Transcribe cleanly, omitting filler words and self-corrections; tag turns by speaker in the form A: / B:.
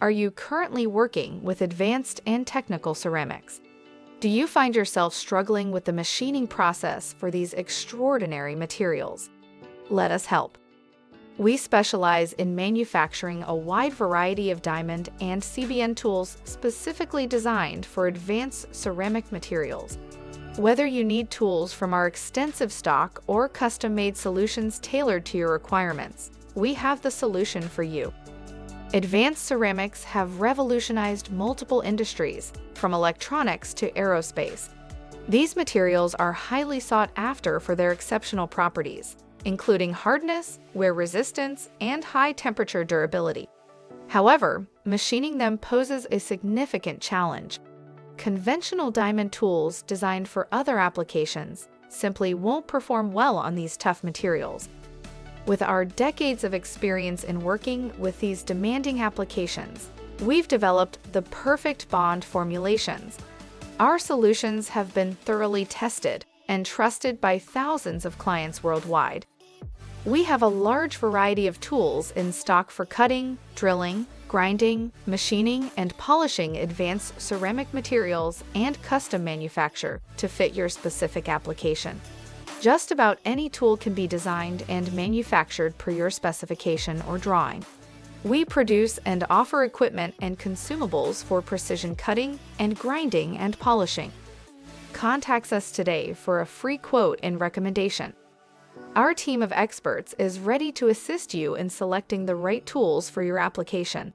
A: Are you currently working with advanced and technical ceramics? Do you find yourself struggling with the machining process for these extraordinary materials? Let us help. We specialize in manufacturing a wide variety of diamond and CBN tools specifically designed for advanced ceramic materials. Whether you need tools from our extensive stock or custom-made solutions tailored to your requirements, we have the solution for you. Advanced ceramics have revolutionized multiple industries, from electronics to aerospace. These materials are highly sought after for their exceptional properties, including hardness, wear resistance, and high-temperature durability. However, machining them poses a significant challenge. Conventional diamond tools designed for other applications simply won't perform well on these tough materials. With our decades of experience in working with these demanding applications, we've developed the perfect bond formulations. Our solutions have been thoroughly tested and trusted by thousands of clients worldwide. We have a large variety of tools in stock for cutting, drilling, grinding, machining, and polishing advanced ceramic materials and custom manufacture to fit your specific application. Just about any tool can be designed and manufactured per your specification or drawing. We produce and offer equipment and consumables for precision cutting and grinding and polishing. Contact us today for a free quote and recommendation. Our team of experts is ready to assist you in selecting the right tools for your application.